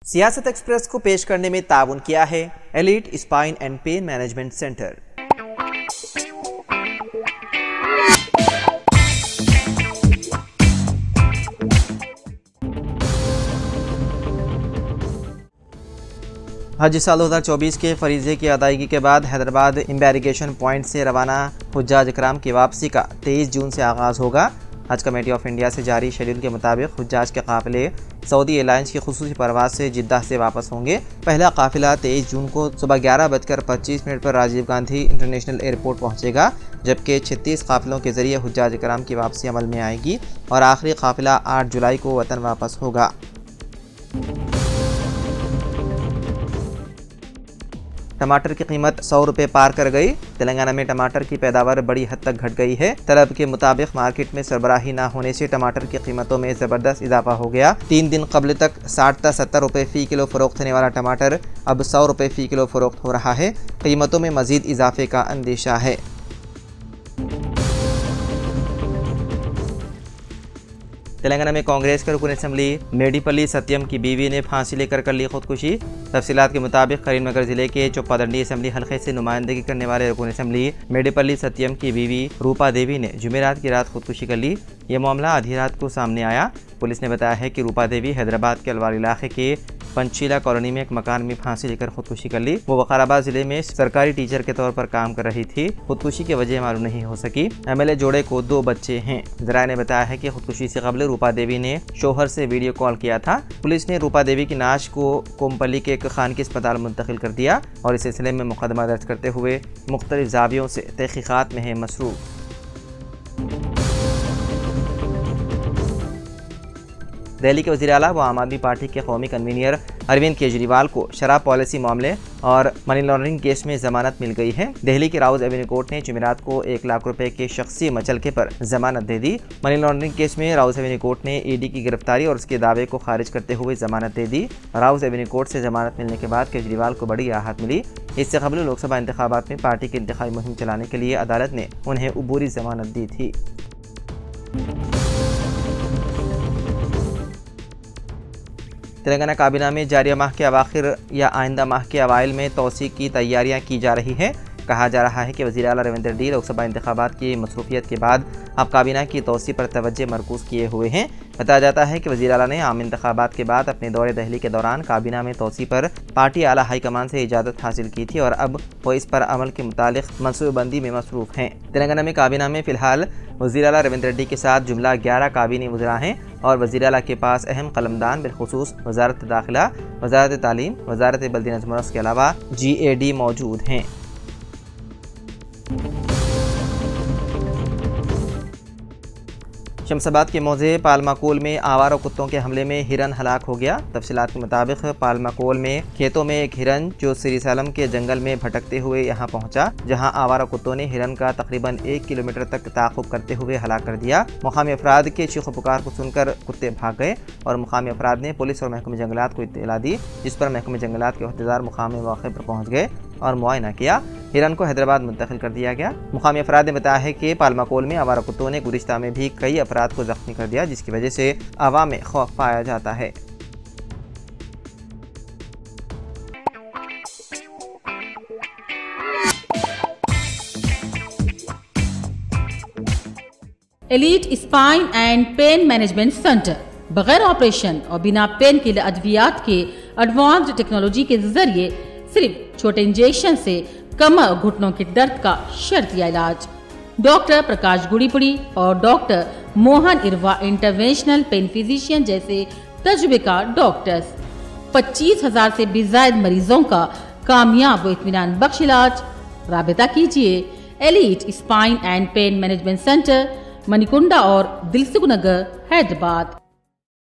सियासत एक्सप्रेस को पेश करने में ताउन किया है elite spine and pain management centre. हज साल 2024 के फरीजे की अदायगी के बाद हैदराबाद एम्बारिगेशन पॉइंट से रवाना हुज्जाज इकराम की वापसी का 23 जून से आगाज़ होगा। हज कमेटी ऑफ इंडिया से जारी शेड्यूल के मुताबिक हुज्जाज के काफिले सऊदी एयरलाइंस की खुसूसी परवाज से जिद्दा से वापस होंगे। पहला काफिला 23 जून को सुबह 11:25 पर राजीव गांधी इंटरनेशनल एयरपोर्ट पहुंचेगा, जबकि 36 काफिलों के जरिए हुज्जाज इकराम की वापसी अमल में आएगी और आखिरी काफिला 8 जुलाई को वतन वापस होगा। टमाटर की कीमत 100 रुपये पार कर गई। तेलंगाना में टमाटर की पैदावार बड़ी हद तक घट गई है। तलब के मुताबिक मार्केट में सरबराही न होने से टमाटर की कीमतों में ज़बरदस्त इजाफा हो गया। 3 दिन कबल तक 60 से 70 रुपये फ़ी किलो फ़रोख्त होने वाला टमाटर अब 100 रुपये फ़ी किलो फ़रोख्त हो रहा है। कीमतों में मज़ीद इजाफे का अंदेशा है। तेलंगाना में कांग्रेस के रुकन असम्बली मेडिपल्ली सत्यम की बीवी ने फांसी लेकर कर ली खुदकुशी। तफसीलात के मुताबिक करीमनगर जिले के चोप्पादंडी असम्बली हल्के से नुमाइंदगी करने वाले रुकन असम्बली मेडिपल्ली सत्यम की बीवी रूपा देवी ने जुमेरात की रात खुदकुशी कर ली। यह मामला आधी रात को सामने आया। पुलिस ने बताया है कि रूपा देवी हैदराबाद के अलवार इलाके के पंचशीला कॉलोनी में एक मकान में फांसी लेकर खुदकुशी कर ली। वो वकाराबाद जिले में सरकारी टीचर के तौर पर काम कर रही थी। खुदकुशी की वजह मालूम नहीं हो सकी। एमएलए जोड़े को 2 बच्चे हैं। जराये ने बताया है कि खुदकुशी से कबल रूपा देवी ने शोहर से वीडियो कॉल किया था। पुलिस ने रूपा देवी की नाश को कोम्पली के एक खानगी अस्पताल मुंतकिल कर दिया और इस सिलसिले में मुकदमा दर्ज करते हुए मुख्तलिफ जावियों से तहकीकात में है मसरूफ। दिल्ली के वज़ीर आला व आम आदमी पार्टी के कौमी कन्वीनर अरविंद केजरीवाल को शराब पॉलिसी मामले और मनी लॉन्ड्रिंग केस में जमानत मिल गई है। दिल्ली की राउज एवेन्यू कोर्ट ने जुमेरात को 1 लाख रुपए के शख्सी मचलके पर जमानत दे दी। मनी लॉन्ड्रिंग केस में राउज एवेन्यू कोर्ट ने ईडी की गिरफ्तारी और उसके दावे को खारिज करते हुए जमानत दे दी। राउज एवेन्यू कोर्ट से जमानत मिलने के बाद केजरीवाल को बड़ी राहत मिली। इससे कबल लोकसभा इंतखाबात में पार्टी की इंतखाबी मुहिम चलाने के लिए अदालत ने उन्हें उबूरी जमानत दी थी। तेलंगाना काबीना में जारी माह के अवाखिर या आइंदा माह के अवाइल में तोसी की तैयारियां की जा रही हैं। कहा जा रहा है कि वज़ीर आला रविंद्र डी लोकसभा इंतखाबात की मसरूफियत के बाद अब काबीना की तोसी पर तवज्जो मरकूज़ किए हुए हैं। बताया जाता है कि वज़ीर आला ने आम इंतखाबात के बाद अपने दौरे दिल्ली के दौरान काबीना में तोसी पर पार्टी आला हाईकमान से इजाज़त हासिल की थी और अब वो इस पर अमल के मुतालिक मनसूबबंदी में मसरूफ़ हैं। तेलंगाना में काबीना में फ़िलहाल वज़ीर आला रविंद्र डी के साथ जुमला 11 काबीनी वज़रा हैं और वज़ीर आला के पास अहम कलमदान बिलखुसूस वज़ारत दाखिला, वज़ारत तालीम, वज़ारत बल्दी नज़्म के अलावा GAD मौजूद हैं। शमशाबाद के मौजे पालमाकोल में आवारा कुत्तों के हमले में हिरन हलाक हो गया। तफसीलात के मुताबिक पालमाकोल में खेतों में एक हिरन जो सिरीसालम के जंगल में भटकते हुए यहाँ पहुँचा, जहाँ आवारा कुत्तों ने हिरन का तकरीबन 1 किलोमीटर तक ताक़ुब करते हुए हलाक कर दिया। मुकामी अफराद के चीख पुकार को सुनकर कुत्ते भाग गए और मुकामी अफराद ने पुलिस और महकमे जंगलात को इत्तला दी, जिस पर महकमे जंगलात के अहदेदार मुकामी मौके पर पहुँच गए और मुआयना किया। हिरन को हैदराबाद मुंतकिल कर दिया गया। मुकामी अफराद ने बताया है कि पालमाकोल में आवारा कुत्तों ने गुज़िश्ता में भी कई अफराद को जख्मी कर दिया, जिसकी वजह से अवाम में खौफ पाया जाता है। Elite spine and pain management centre बगैर ऑपरेशन और बिना पेन के अद्वियात के एडवांस्ड टेक्नोलॉजी के जरिए सिर्फ छोटे इंजेक्शन से कमर और घुटनों के दर्द का शर्तिया इलाज। डॉक्टर प्रकाश गुड़ीपुड़ी और doctor Mohan Irva interventional pain physician जैसे तजुर्बेकार डॉक्टर्स 25,000 से भी ज्यादा मरीजों का कामयाब व इत्मीनान बख्श इलाज। राबिता कीजिए elite spine and pain management centre, Manikunda और दिलसुख नगर, हैदराबाद।